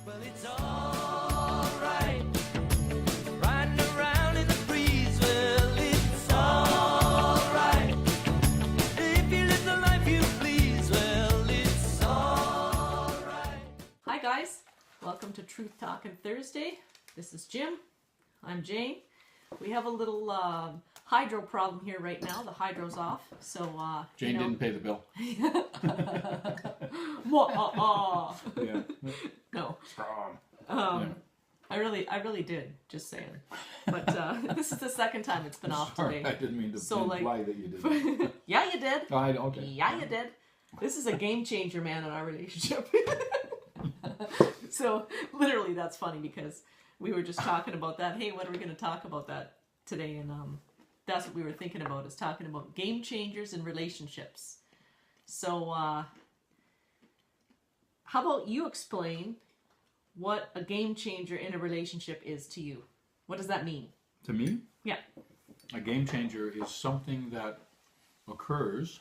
Well, it's alright, riding around in the breeze. Well, it's alright, if you live the life you please. Well, it's alright. Hi guys, welcome to Truth Talkin' Thursday. This is Jim. I'm Jane. We have a little hydro problem here right now. The hydro's off, so Jane didn't pay the bill. Yeah. No. Strong. I really did. Just saying. But this is the second time it's been off Sorry, today. I didn't mean to So, imply that you did. Yeah, you did. Oh, okay. Yeah, you did. This is a game changer, man, in our relationship. So literally, that's funny because we were just talking about that. Hey, what are we going to talk about that today? And that's what we were thinking about, is talking about game changers in relationships. So how about you explain what a game changer in a relationship is to you? What does that mean? To me, Yeah. a game changer is something that occurs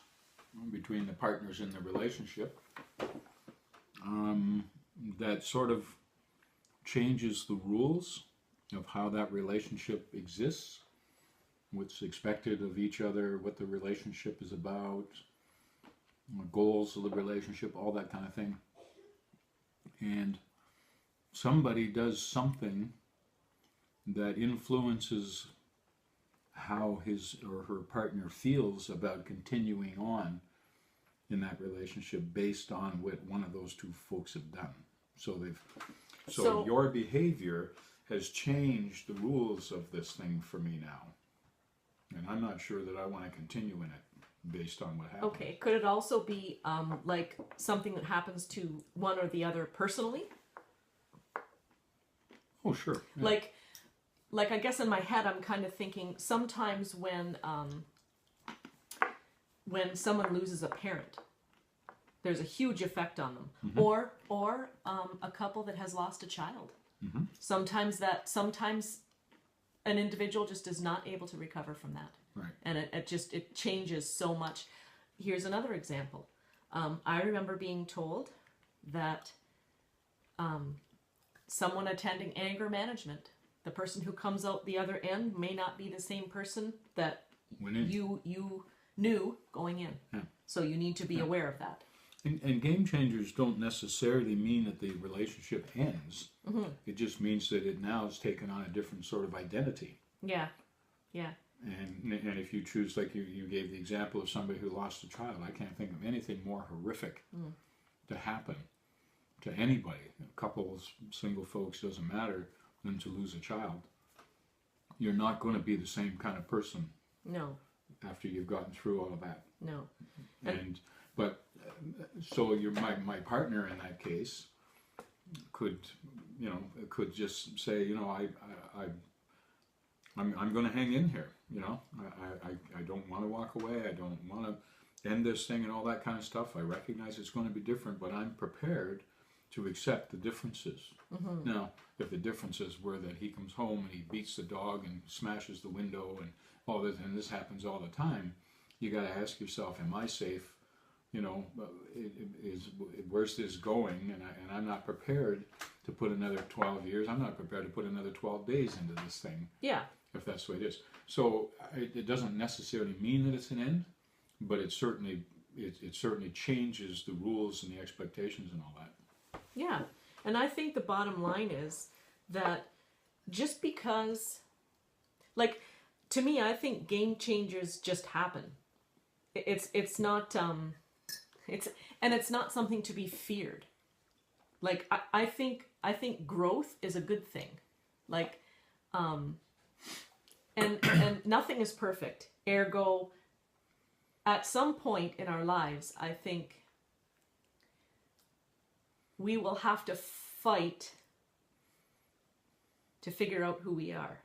between the partners in the relationship that sort of changes the rules of how that relationship exists, what's expected of each other, what the relationship is about, goals of the relationship, all that kind of thing. And somebody does something that influences how his or her partner feels about continuing on in that relationship based on what one of those two folks have done. So your behavior has changed the rules of this thing for me now. And I'm not sure that I want to continue in it based on what happened. Okay. Could it also be like something that happens to one or the other personally? Oh, sure. Yeah. Like I guess in my head I'm kind of thinking sometimes when someone loses a parent, there's a huge effect on them. Mm-hmm. Or a couple that has lost a child. Mm-hmm. Sometimes an individual just is not able to recover from that. Right. And it changes so much. Here's another example. I remember being told that someone attending anger management, the person who comes out the other end may not be the same person that you knew going in. Yeah. So you need to be aware of that. And game changers don't necessarily mean that the relationship ends. Mm-hmm. It just means that it now has taken on a different sort of identity. Yeah. Yeah. And if you choose, like you gave the example of somebody who lost a child, I can't think of anything more horrific to happen to anybody, couples, single folks, doesn't matter, than to lose a child. You're not going to be the same kind of person. No. After you've gotten through all of that. No. So my partner in that case could just say, I'm going to hang in here. I don't want to walk away. I don't want to end this thing and all that kind of stuff. I recognize it's going to be different, but I'm prepared to accept the differences. Mm-hmm. Now, if the differences were that he comes home and he beats the dog and smashes the window and all this, and this happens all the time, you got to ask yourself, am I safe? Where's this going? And I'm not prepared to put another 12 years. I'm not prepared to put another 12 days into this thing. Yeah. If that's the way it is. So it doesn't necessarily mean that it's an end, but it certainly changes the rules and the expectations and all that. Yeah. And I think the bottom line is that just because, like, to me, I think game changers just happen. It's not it's not something to be feared. Like I think growth is a good thing. Like and nothing is perfect. Ergo, at some point in our lives, I think we will have to fight to figure out who we are.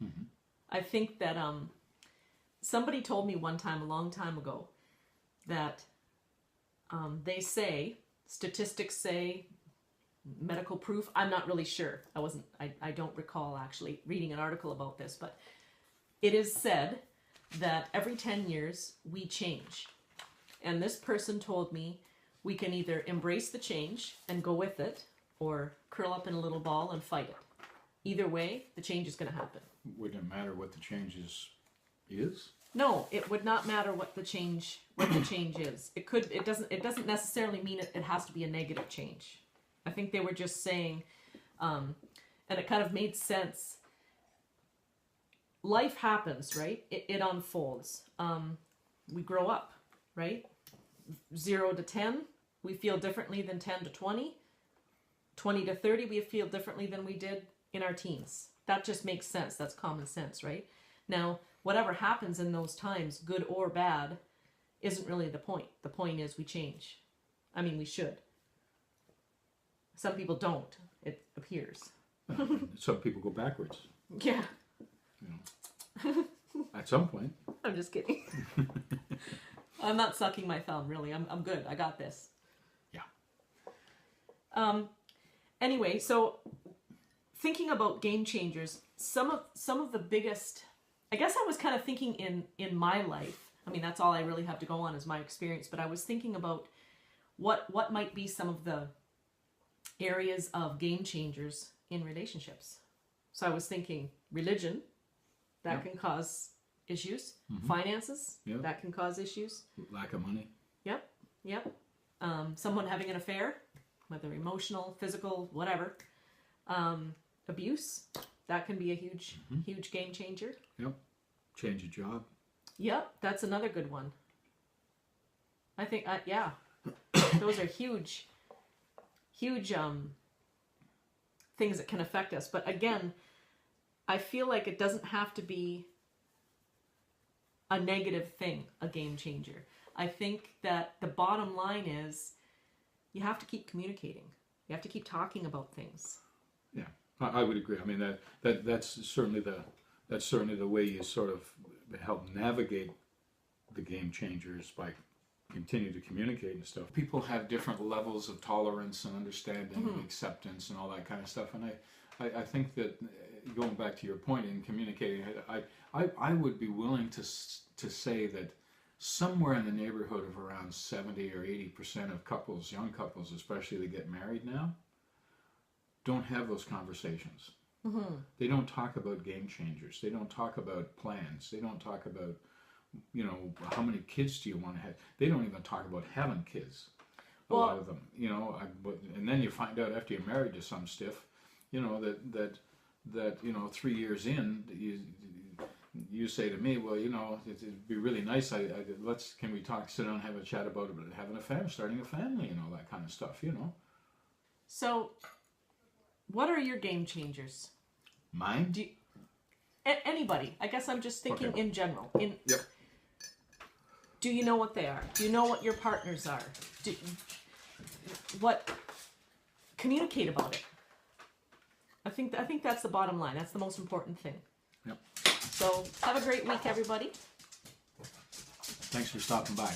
Mm-hmm. I think that somebody told me one time, a long time ago, that statistics say, medical proof, I'm not really sure. I don't recall actually reading an article about this, but it is said that every 10 years we change. And this person told me we can either embrace the change and go with it, or curl up in a little ball and fight it. Either way, the change is going to happen. Wouldn't it matter what the change is? No, it would not matter what the change is. It doesn't necessarily mean it has to be a negative change. I think they were just saying, and it kind of made sense. Life happens, right? It unfolds. We grow up, right? 0 to 10, we feel differently than 10 to 20. 20 to 30, we feel differently than we did in our teens. That just makes sense. That's common sense, right? Now, whatever happens in those times, good or bad, isn't really the point. The point is we change. I mean, we should. Some people don't, it appears. Some people go backwards. Yeah. You know, at some point. I'm just kidding. I'm not sucking my thumb, really. I'm good. I got this. Yeah. Anyway, so thinking about game changers, some of the biggest, I guess I was kind of thinking in my life. I mean, that's all I really have to go on is my experience, but I was thinking about what might be some of the areas of game changers in relationships. So I was thinking religion, that can cause issues. Mm-hmm. Finances, Yep. that can cause issues. Lack of money. Yep. Someone having an affair, whether emotional, physical, whatever. Abuse, that can be a huge game changer. Yep. Change a job. Yep, that's another good one. I think, yeah, those are huge things that can affect us. But again, I feel like it doesn't have to be a negative thing, a game changer. I think that the bottom line is you have to keep communicating. You have to keep talking about things. Yeah, I would agree. I mean that's certainly the way you sort of help navigate the game changers by continue to communicate and stuff. People have different levels of tolerance and understanding and acceptance and all that kind of stuff. And I think that going back to your point in communicating, I would be willing to say that somewhere in the neighborhood of around 70 or 80% of couples, young couples especially, that get married now, don't have those conversations. Mm-hmm. They don't talk about game changers. They don't talk about plans. They don't talk about, you know, how many kids do you want to have. They don't even talk about having kids. A lot of them, you know. And then you find out after you're married to some stiff, you know, that you know, 3 years in, you say to me, well, you know, it'd be really nice. Can we sit down and have a chat about having a family, starting a family, and all that kind of stuff, you know. So, what are your game changers? Mine? Anybody? I guess I'm just thinking in general. Yep. Do you know what they are? Do you know what your partners are? Communicate about it. I think that's the bottom line. That's the most important thing. Yep. So have a great week, everybody. Thanks for stopping by.